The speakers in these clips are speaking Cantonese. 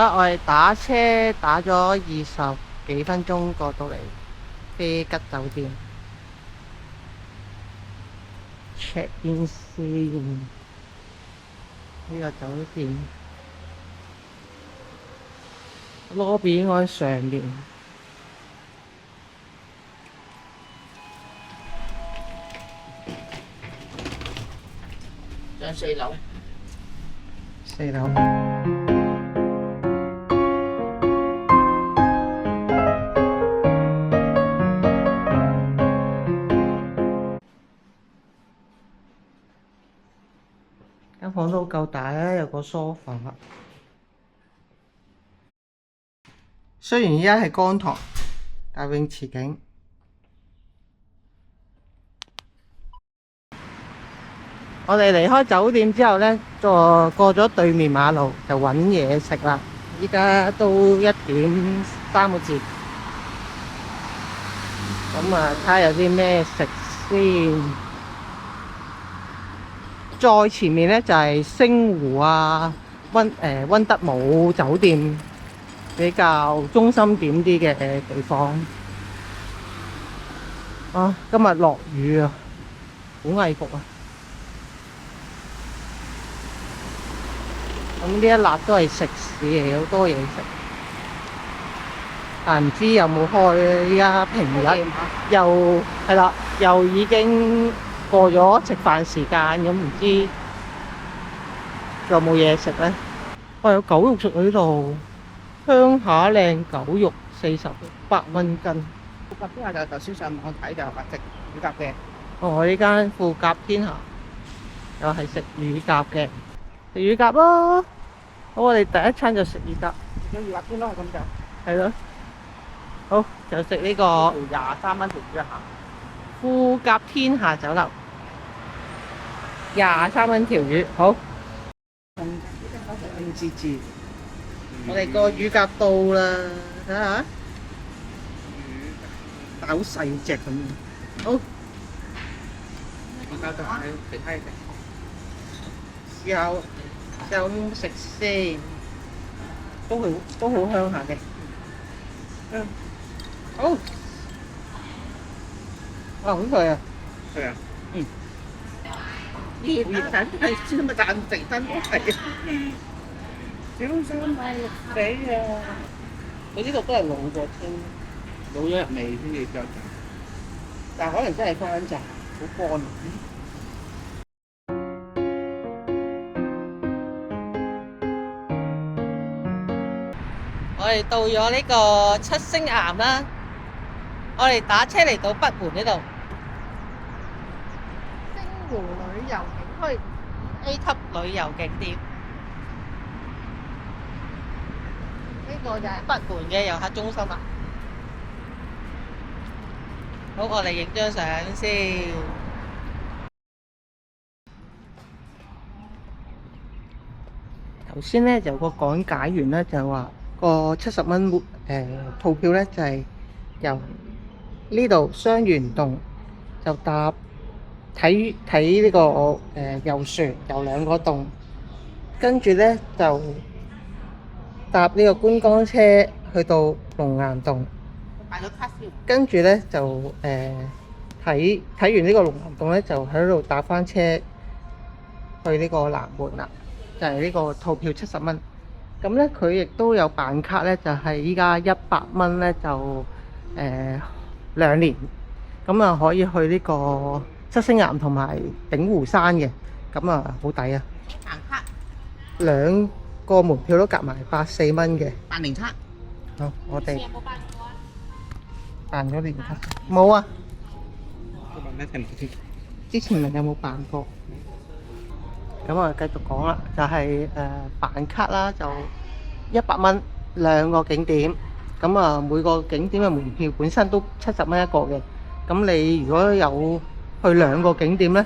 我哋打車打咗20幾分鐘過到嚟飛吉酒店 check in 先。呢個酒店 lobby 應該喺上面。上4樓。4樓。間房都夠大啊，有個梳化。雖然依家係乾塘，但泳池景。我哋離開酒店之後呢，就過咗對面馬路就揾嘢食啦。依家都1點3個字，咁啊睇下有啲咩食先。再前面呢，就係星湖啊、溫德姆酒店，比較中心點啲嘅地方。今日落雨啊，好翳焗啊！咁呢一笪都係食肆嚟，好多嘢食，但唔知有冇開咧。依家平日又係啦，又已經過咗食飯時間，咁唔知有冇嘢食咧？有狗肉食喺度，鄉下靚狗肉48蚊斤。富甲天下就頭先上網睇就話食乳鴿嘅。我呢間富甲天下又係食乳鴿嘅，食乳鴿咯。好，我哋第一餐就食乳鴿。食咗乳鴿先咯，咁就係咯。好，就食呢個23蚊條魚啊嚇。富甲天下酒樓，23蚊條魚。好。我哋個乳鴿到啦，睇下。但係好細隻咁。好，而家就係其他嘢食。試下有冇食先，都好鄉下嘅。好。好脆啊！係啊。熱熱緊係先咪賺成身都係。小三買6幾啊！佢呢度都係老過添，老咗入味先至夠賺，但係可能真係乾淨，好乾。我哋到咗呢個七星岩啦，我哋打車嚟到北門呢度。星湖旅遊景區 A 級旅遊景點，呢個就係北門嘅遊客中心啦。好，我哋影張相先。頭先呢就個講解員呢就話個70蚊套票呢就係由呢度雙元洞就搭睇呢個遊船遊2個洞，跟住呢就搭呢個觀光車去到龍岩洞。買咗卡先。跟住呢，就睇完呢個龍岩洞呢，就喺度搭返車去呢個南門啦。就係呢個套票70蚊。咁呢，佢亦都有辦卡呢，就係依家100蚊呢，就2年。咁啊可以去呢個七星岩同埋鼎湖山嘅，咁啊好抵啊！辦卡。兩個門票都夾埋84蚊嘅。辦年卡。好，我哋有冇辦過啊？辦咗年卡冇啊？我問咩聽唔清。之前問有冇辦過？咁啊繼續講啦，就係辦卡啦，就100蚊2個景點。咁啊每個景點嘅門票本身都70蚊一個嘅。咁你如果有去2個景點呢，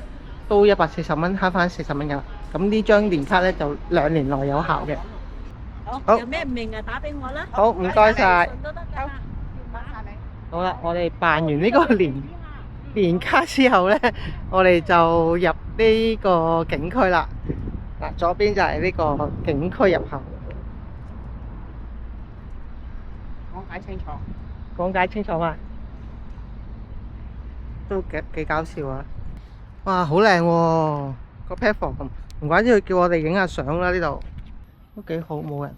都140蚊，慳翻40蚊㗎啦。咁呢張年卡呢，就2年內有效嘅。好，有咩唔明啊？打俾我啦。好，唔該晒。都得㗎。好啦，我哋辦完呢個年卡之後呢，我哋就入呢個景區啦。嗱，左邊就係呢個景區入口。解清楚。講解清楚嘛，都幾搞笑啊！哇，好靚喎個 platform，唔怪之佢叫我哋影下相啦，呢度都幾好，冇人。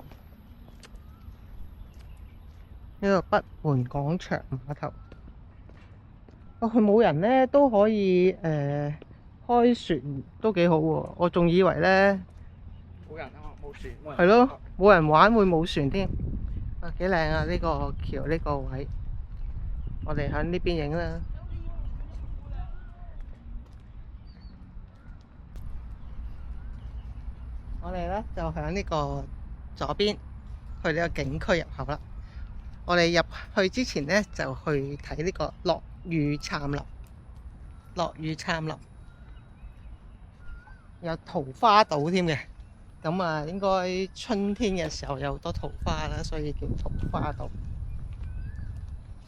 呢個北門廣場碼頭，哦，佢冇人咧都可以開船，都幾好喎。我仲以為咧冇人啊嘛，冇船。冇人係咯，冇人玩會冇船添。啊，幾靚啊！呢個橋呢個位，我哋喺呢邊影啦。我哋咧就喺呢個左邊去呢個景區入口啦。我哋入去之前咧就去睇呢個落雨杉林。落雨杉林有桃花島添嘅，咁啊應該春天嘅時候有好多桃花啦，所以叫桃花島。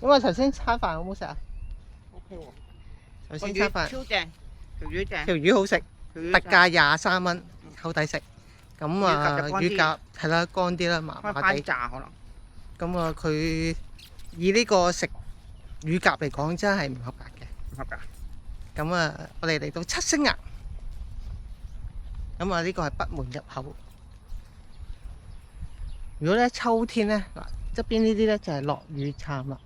咁啊頭先餐飯好唔好食啊 OK 喎。頭先餐飯超正，條魚正。條魚好食，特價23蚊，好抵食。咁啊魚魚夾係啦，乾啲啦，麻麻地。炸可能。咁啊佢以呢個食乳鴿嚟講，真係唔合格嘅。唔合格。咁啊，我哋嚟到七星崖。咁啊，呢個係北門入口。如果咧秋天咧，嗱側邊呢啲咧就係落雨杉啦。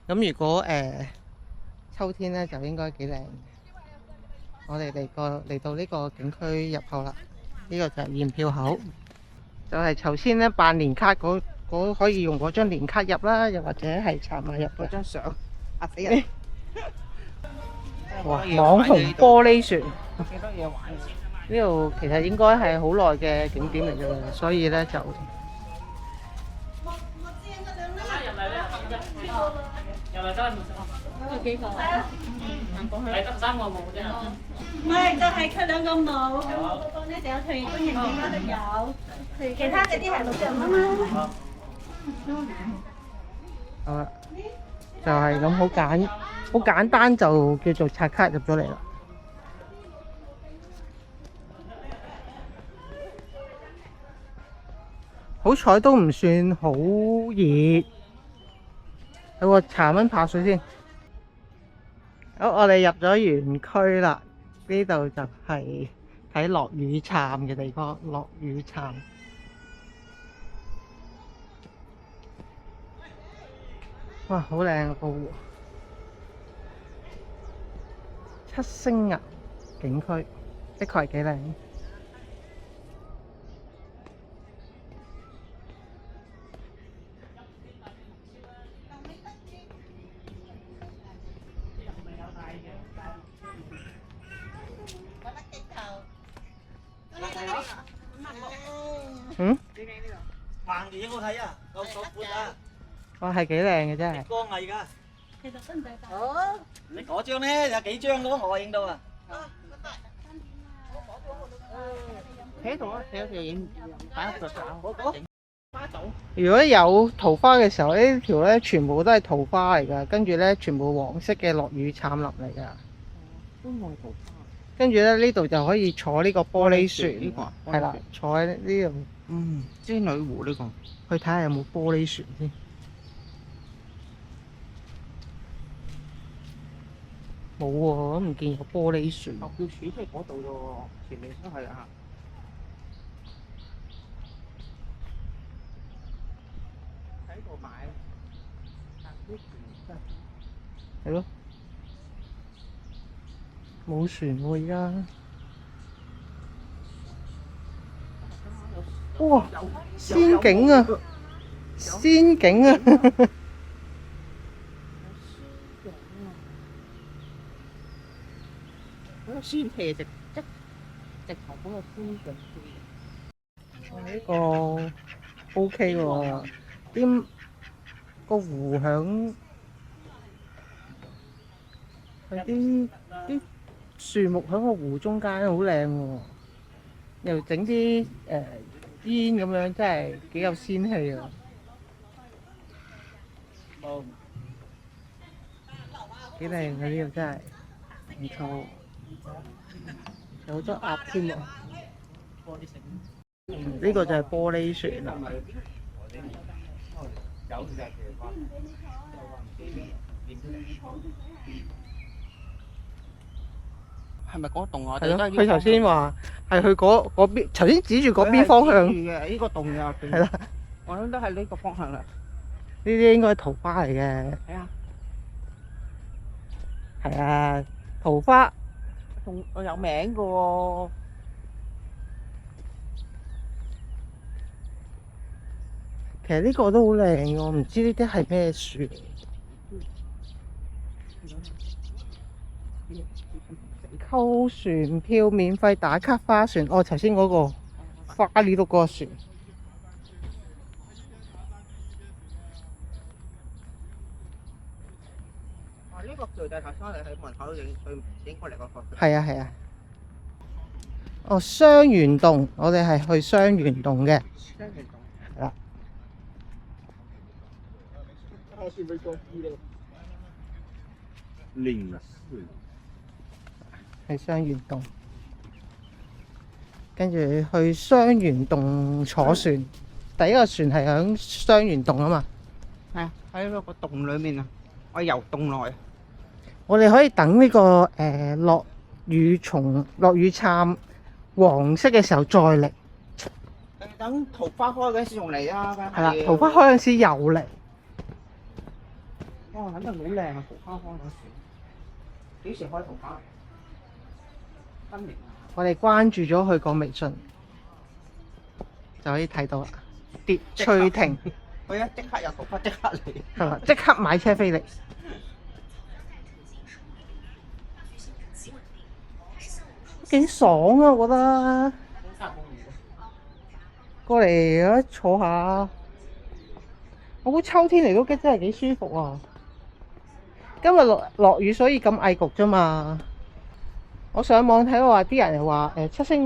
咁如果秋天咧就應該幾靚。我哋嚟到呢個景區入口啦。呢個就係驗票口。就係頭先咧辦年卡嗰可以用嗰張年卡入啦，又或者係查碼入嗰張相，嚇死人！哇！網紅玻璃船，幾多嘢玩？呢度其實應該係好耐嘅景點嚟嘅，所以咧就幾個？係得3個冇啫。唔係，就係佢2個冇。嗰個咧就有退歡迎券啦，都有。其他嗰啲係60蚊啦。好啦，就係咁好簡單就叫做刷卡入咗嚟啦。好彩都唔算好熱。有個茶蚊拍水先。好，我哋入咗園區啦。呢度就係睇落雨杉嘅地方，落雨杉。哇，好靚個湖！七星崖景區，的確係幾靚。嗯？橫住影好睇啊，夠闊啊！哇，係幾靚嘅真係。光啊而家。其實真係哦。你嗰張咧有幾張嘅喎？我影到啊。喺度啊，有條影擺喺度搞。花島。如果有桃花嘅時候，呢條咧全部都係桃花嚟㗎，跟住咧全部黃色嘅落雨杉林嚟㗎。都冇桃花。跟住咧呢度就可以坐呢個玻璃船，呢個係啦，坐喺呢度。嗯，織女湖呢個。去睇下有冇玻璃船先。冇喎，我唔見有玻璃船。投票處即係嗰度喎，前面都係啊。喺度買。係咯。冇船喎而家。哇！仙境啊！仙境啊！嗰個仙氣直頭嗰個仙境呢個 OK 喎，啲個湖響係啲樹木喺個湖中間，好靚喎。又整啲煙咁樣，真係幾有仙氣啊！幾靚啊！呢度真係唔錯，有好多鴨添喎。呢個就係玻璃船啦。有就係其實話，就話唔知變出嚟。係咪嗰棟啊？係咯，佢頭先話係去嗰邊，頭先指住嗰邊方向。嘅呢個棟入邊。係啦，我諗都係呢個方向啦。呢啲應該係桃花嚟嘅。係啊，係啊，桃花。仲有名嘅喎。其實呢個都好靚嘅，我唔知呢啲係咩樹。溝船票免費打卡花船，哦，頭先嗰個花呢度嗰個船。呢個橋就係頭先我哋喺門口影過嚟嗰個。係啊係啊。哦，雙元洞，我哋係去雙元洞嘅。雙元洞。係啦。去雙元洞，跟住去雙元洞坐船。第一個船係響雙元洞啊嘛。係啊，喺嗰個洞裡面啊，我游洞內。我哋可以等呢個落雨杉黃色嘅時候再嚟。等桃花開嗰陣時仲嚟啊！係啦，桃花開嗰陣時又嚟。哇，肯定好靚啊！桃花開嗰時，幾時開桃花？今年啊！我哋關注咗佢個微信，就可以睇到啦。蝶翠亭，佢一即刻有桃花，即刻嚟。係嘛？即刻買車飛嚟。幾爽啊！我覺得。過嚟坐下，我估秋天嚟都真係幾舒服啊！今日落雨，所以咁翳焗啫嘛。我上網睇過話，啲人又話七星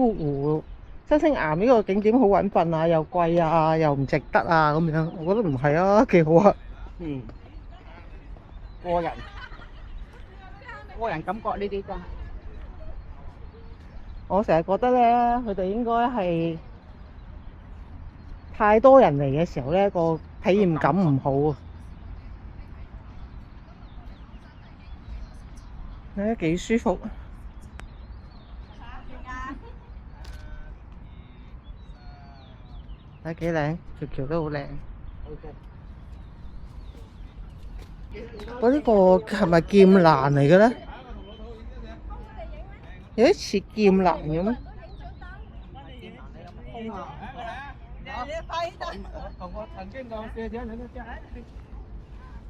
岩呢個景點好揾笨啊，又貴啊，又唔值得啊咁樣。我覺得唔係啊，幾好啊。嗯，個人感覺呢啲真係。我成日覺得咧，佢哋應該係太多人嚟嘅時候咧，個體驗感唔好啊。睇下幾舒服。睇幾靚，條橋都好靚。我呢個係咪劍蘭嚟嘅咧？有啲似劍蘭嘅咩？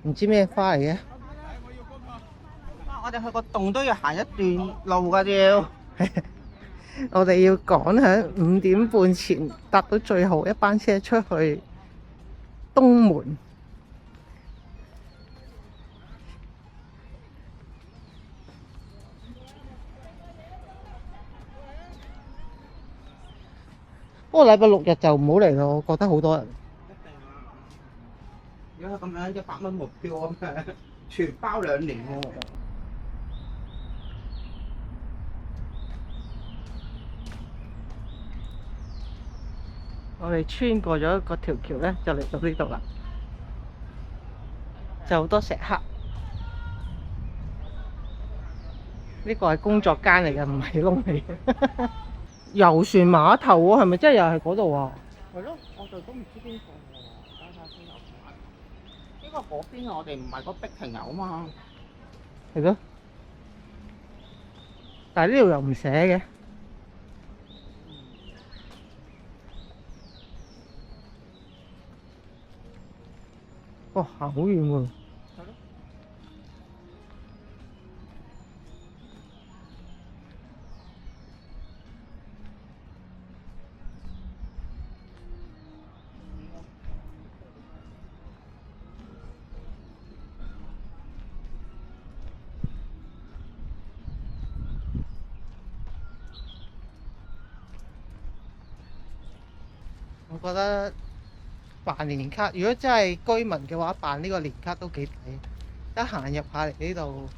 唔知咩花嚟嘅。我哋去個洞都要行一段路㗎要。我哋要趕喺5點半前搭到最後一班車出去東門。不過禮拜6日就唔好嚟咯，我覺得好多人。如果咁樣100蚊門票咁樣，全包2年喎。我哋穿過咗嗰條橋咧，就嚟到呢度啦，就好多石刻。呢個係工作間嚟嘅，唔係窿嚟嘅。遊船碼頭喎，係咪真係又係嗰度啊？係咯，我哋都唔知邊個喎，睇下先有。呢個嗰邊我哋唔係個碧亭遊啊嘛。係咯，但係呢度又唔寫嘅。哇，行好遠喎！我覺得辦年卡，如果真係居民嘅話，辦呢個年卡都幾抵。得閒入下嚟呢度，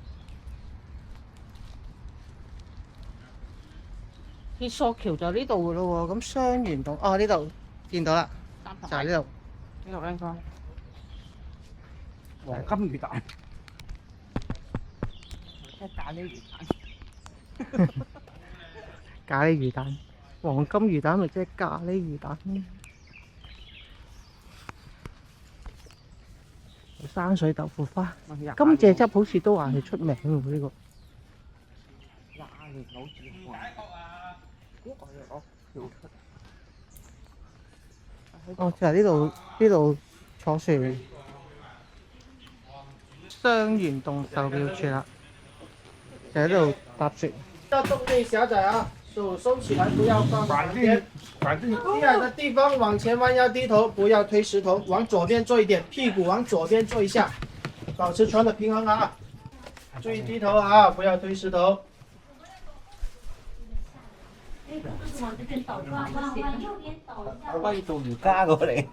鐵索橋就呢度噶咯喎。咁雙元洞，哦呢度見到啦，就係呢度。呢度應該。黃金魚蛋，即係咖喱魚蛋。咖喱魚蛋，黃金魚蛋咪即係咖喱魚蛋。山水豆腐花，甘蔗汁好似都話係出名喎呢個。廿年老字號。我跳出。哦，就係呢度坐船。雙園洞售票處啦，就喺度搭船。要动力狭窄啊，手收起来，不要放旁边。低矮的地方往前弯腰低头，不要推石头，往左边做一点，屁股往左边做一下，保持船的平衡啊。注意低头啊，不要推石头。往这边倒，往右边倒一下。我可以做瑜伽過嚟。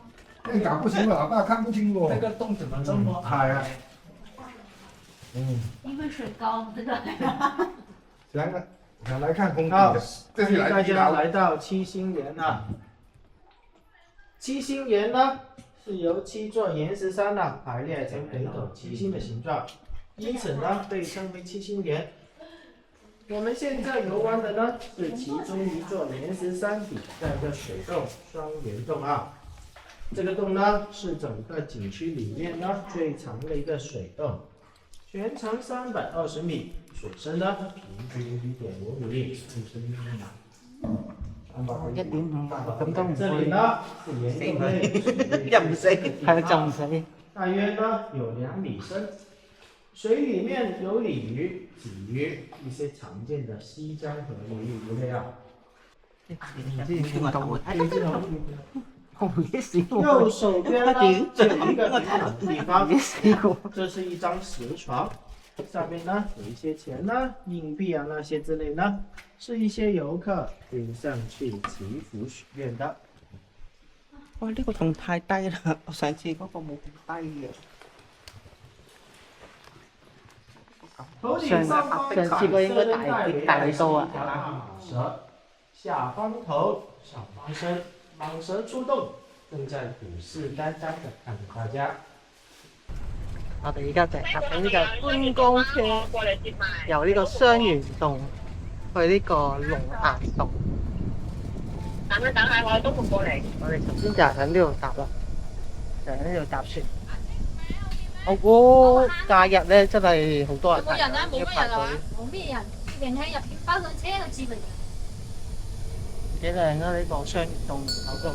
搞不清了，老爸看不清我。那个洞怎么这么矮啊？因为水高，这个。想来看风景好的，这是大来家来到七星岩了。七星岩呢，是由七座岩石山呢排列成北斗七星的形状，因此呢被称为七星岩。我们现在游玩的呢是其中一座岩石山底下的水洞双岩洞啊。这个洞呢是整个景区里面呢最长的一个水洞，全长320米，水深呢平均1.5米。1.5咁都唔这里會，呢是岩洞内水又唔死。係啊就唔死。大約呢有2米深，水里面有鲤鱼、鲫鱼，一些常见的西江河流域鱼类啊。唔知見到右手边呢有一个平躺的地方，这是一张石床，上面呢有一些钱呢、硬币啊那些之类呢，是一些游客拎上去祈福许愿的。哇！呢個仲太低啦，我上次嗰個冇咁低嘅。头顶上方的上次個應該大多啊。蟒蛇，下方頭，上方身，蟒蛇出洞，正在虎視眈眈的看着大家。我哋而家就係搭緊呢個觀光車，由呢個雙園洞去呢個龍岩洞。等下，我都會過嚟。我哋頭先就係喺呢度搭啦，就喺呢度搭船。我估假日咧真係好多人睇，冇人啊，冇要排隊。冇咩人，人喺入邊包上車就至嚟。幾靚啊！呢個雙園洞門口都。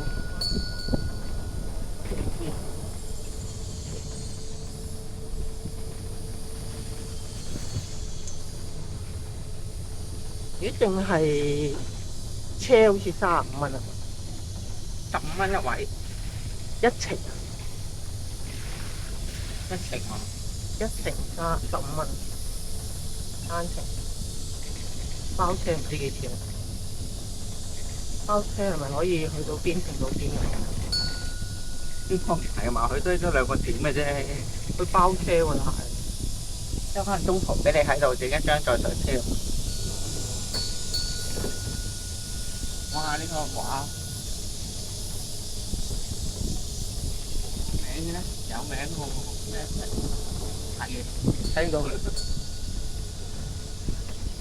咦？定係車好似35蚊啊15蚊一位，一程一程啊！一程35蚊，單程包車唔知幾錢啊？包車係咪可以去到邊停到邊㗎？呢個唔係嘛？佢都係得2個點嘅啫，佢包車喎，但係有可能中途俾你喺度整一張再上車。哇！呢個畫名咧有名喎，咩係嘅？睇到。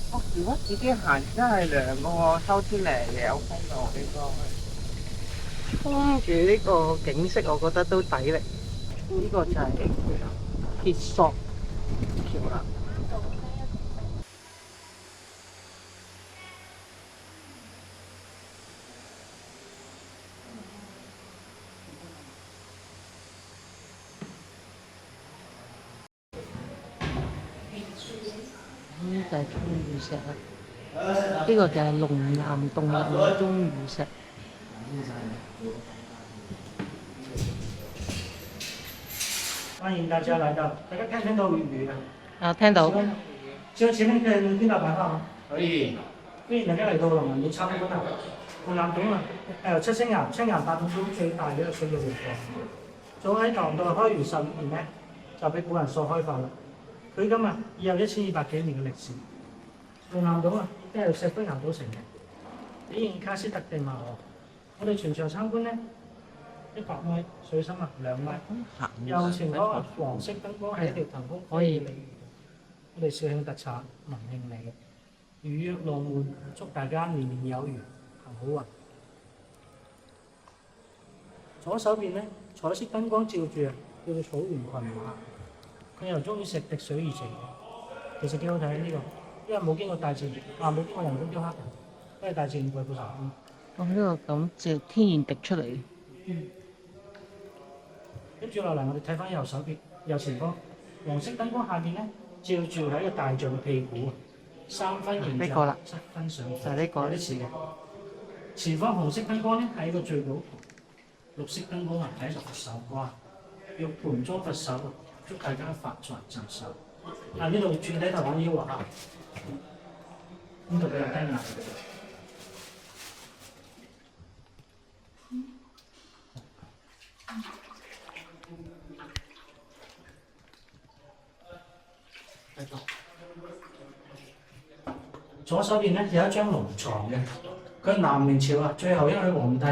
哦，如果自己行真係涼嘅喎，秋天嚟嘅有風嘅應該。衝住呢個景色，我覺得都抵力。呢個就係鐵索橋啦。就係鐘乳石啦，呢個就係龍岩洞入面嘅鐘乳石。歡迎大家來到，大家聽唔聽到粵語啊？啊，聽到。請問前面嘅聽到白話嗎？可以。歡迎大家嚟到龍岩洞參觀啊！龍岩洞啊，出青岩8洞中最大嘅一個水嘅地方。早喺唐代開元12年咧，就俾古人所開發啦。佢今日已有1200幾年嘅歷史。龍岩洞啊，都係由石灰岩組成嘅，比現卡斯特地貌。我哋全場參觀咧， 100米，水深啊2米。右前方啊黃色燈光係一條騰空可以鯉魚。我哋肇慶特產文慶嚟嘅，魚躍龍門，祝大家年年有餘，行好運。左手邊咧彩色燈光照住啊，叫做草原群馬。佢又中意食滴水而成嘅，其實幾好睇呢個，因為冇經過大自然，冇經過人工雕刻嘅，都係大自然背負成。哦，呢個咁就天然滴出嚟。跟住落嚟，我哋睇翻右手邊右前方，黃色燈光下邊咧照住係一個大象嘅屁股，3分形呢個啦7分上就係呢個有啲似嘅。前方紅色燈光咧係一個最高，綠色燈光啊係一個佛手瓜，玉盤裝佛手，祝大家發財賺手。呢度轉低頭玩腰啊！呢度比較低壓。左手邊咧有一張龍床嘅，佢係南明朝最後一位皇帝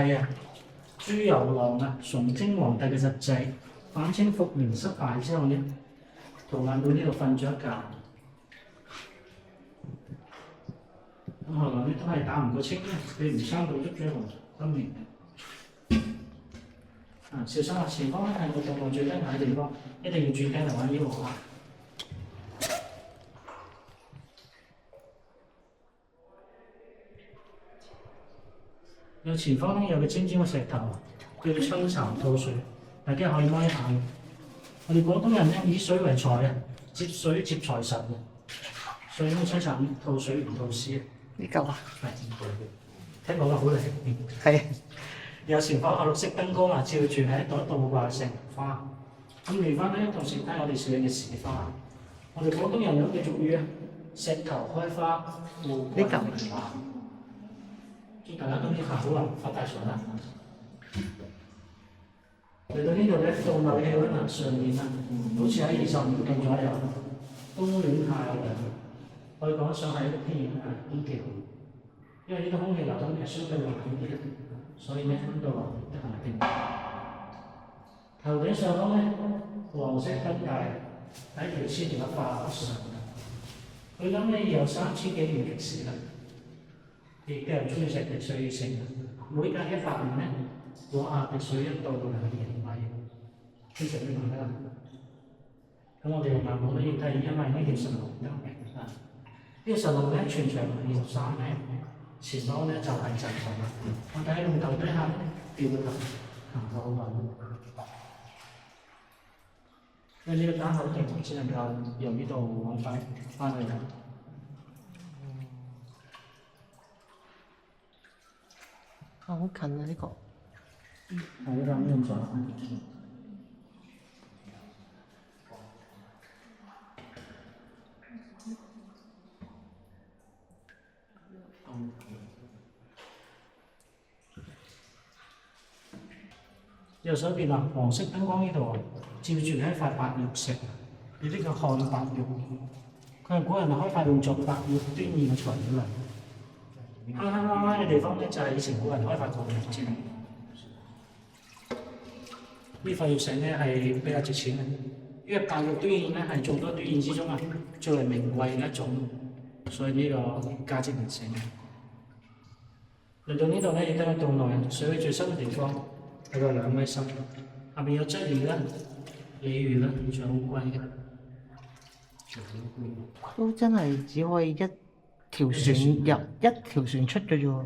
朱由榔崇禎皇帝嘅侄仔，反清復明失敗之後呢，逃難到呢度瞓咗一覺。咁後來咧都係打唔過清咧，佢唔生到捉咗龍得明嘅。小心啊！前方咧係我動作最低下嘅地方，一定要轉雞嚟玩呢個啊！右前方咧有個尖尖嘅石頭，叫做春蠶吐水，大家可以摸一下。我哋廣東人咧以水為財接水接財神嘅，所以呢個春蠶吐水唔吐絲。呢嚿啊，聽講話好靚。係。有前方綠色燈光照住係一朵倒掛石花。咁嚟翻呢，同時睇我哋肇慶嘅市花。我哋廣東人有句俗語石頭開花，富貴榮華。祝大家今年行好運，發大財啦！嚟到呢度咧，凍樓氣温上面好似喺25度左右，冬暖夏涼，可以講得上係一個天然嘅天氣。因為呢個空氣流通係相對滑啲，所以咧溫度得閒定。頭頂上方咧黃色燈帶喺條線條嘅化上，佢咁咧有3000幾年歷史啦，亦都係中意食滴水而成。每隔100年咧，往下滴水1到2厘米，非常之難得。咁我哋用眼望咧，要睇，因為呢條神龍得名啊。呢個神龍咧全長23米。前方咧就係陣場啦，我哋喺龍頭底下吊個頭，行到好運。因為呢個單口徑只能夠由呢度往返翻去。好近啊！呢個。係呢個咁咗。右手邊黃色燈光呢度照住係一塊白玉石，呢啲叫漢白玉，佢係古人開發用作白玉端硯嘅材料嚟。黑嘅地方咧就係以前古人開發過嘅玉晶。呢塊玉石咧係比較值錢嘅，因為白玉端硯咧係眾多端硯之中最為名貴嘅一種，所以呢個價值連城。嚟到呢度咧亦都係洞內水位最深嘅地方。係個2米深，下邊有鯽魚啦、鯉魚啦，仲有烏龜嘅。都真係只可以一條船入一條船出嘅啫喎。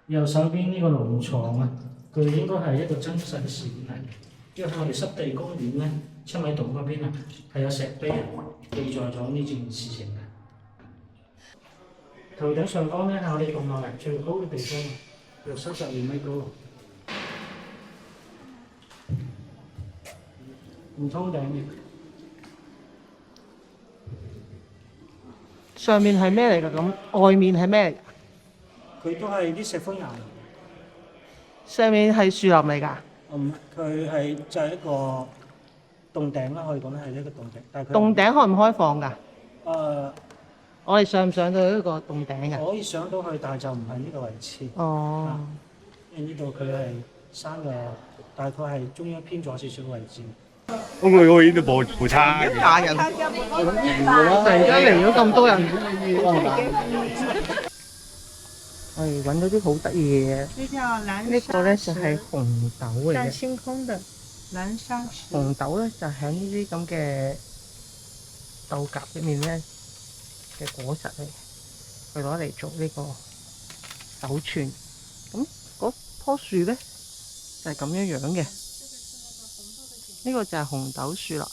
右手邊呢個龍床佢應該係一個真實嘅事件嚟，因為我哋濕地公園咧7米洞嗰邊係有石碑記載咗呢件事情嘅。頭頂上方咧係我哋洞落嚟最高嘅地方，有32米高。唔通頂嘅。上面係咩嚟㗎？咁外面係咩嚟㗎？佢都係啲石灰岩。上面係樹林嚟㗎？佢係就係一個洞頂啦，可以講係一個洞頂。但係洞頂開唔開放㗎？我哋上唔上到呢個洞頂㗎？可以上到去，但係就唔係呢個位置。哦。因為呢度佢係山嘅大概係中央偏左少少嘅位置。我已經冇差。廿人，突然間嚟咗咁多人，我哋揾到啲好得意嘅嘢。這叫藍呢個咧就係紅豆嚟占嘅。星空的藍沙石。紅豆咧就喺呢啲咁嘅豆莢裏面咧嘅果實嚟，佢攞嚟做呢個手串。咁嗰棵樹咧就係咁樣樣嘅。呢個就係紅豆樹啦。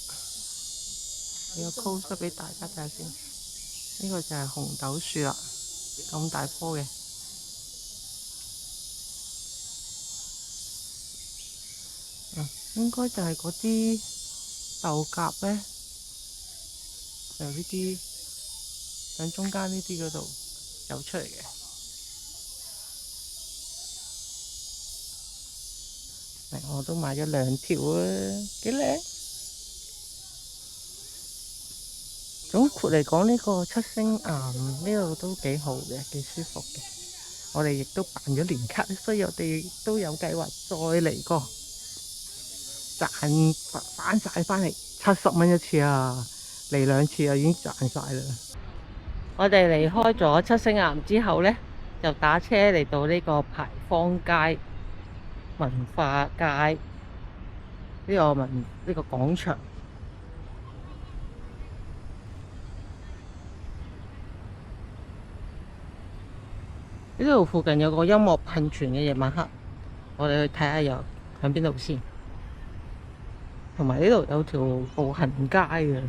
俾個 close 俾大家睇下先。呢個就係紅豆樹啦，咁大棵嘅。應該就係嗰啲豆莢咧，就呢啲喺中間呢啲嗰度有出嚟嘅。我都買咗2條啊，幾靚！總括嚟講，呢個七星岩呢度都幾好嘅，幾舒服嘅。我哋亦都辦咗年卡，所以我哋都有計劃再嚟過。賺翻晒翻嚟70蚊一次啊！嚟2次啊，已經賺晒啦。我哋離開咗七星岩之後呢，就打車嚟到呢個牌坊街文化街呢個廣場。呢度附近有個音樂噴泉嘅，夜晚黑，我哋去睇下又喺邊度先。同埋呢度有條步行街嘅，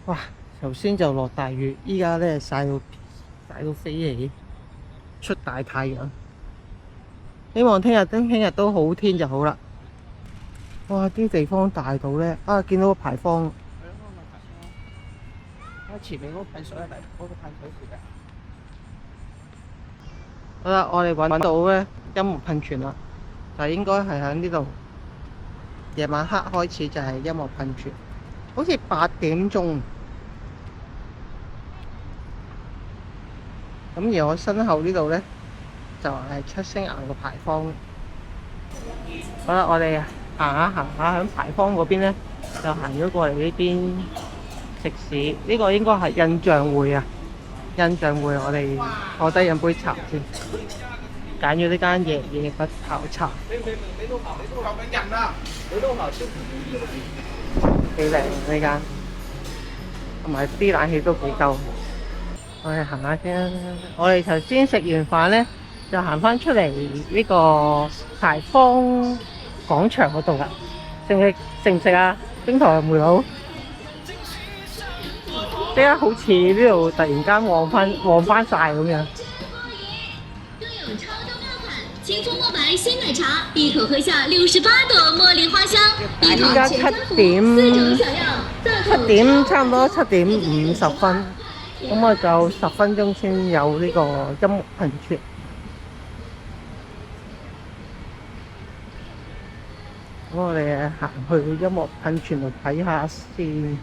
哇！頭先就落大雨，依家咧曬到飛起，出大太陽。希望聽日都好天就好啦。哇！啲地方大到咧，見到個牌坊。前面嗰個噴水係咪嗰個噴水池㗎？好啦，我哋揾到咧音樂噴泉啦，就應該係喺呢度。夜晚黑開始就係音樂噴泉，好似8點鐘。咁而我身後呢度呢，就係七星岩個牌坊。好啦，我哋行下喺牌坊嗰邊呢，就行咗過嚟呢邊食肆。呢個應該係印象會啊！印象會，我哋坐低飲杯茶先。揀咗呢間夜不泡茶。幾靚呢間，同埋啲冷氣都幾夠。我哋行下先啦。我哋頭先食完飯呢，就行翻出嚟呢個牌坊廣場嗰度啦。食唔食啊？冰糖梅佬，即刻好似呢度突然間旺翻晒咁樣。清风墨白鲜奶茶，一口喝下68朵茉莉花香，一依家7點，差唔多7點50分，咁我就10分鐘先有呢個音樂噴泉。咁我哋行去音樂噴泉度睇下先。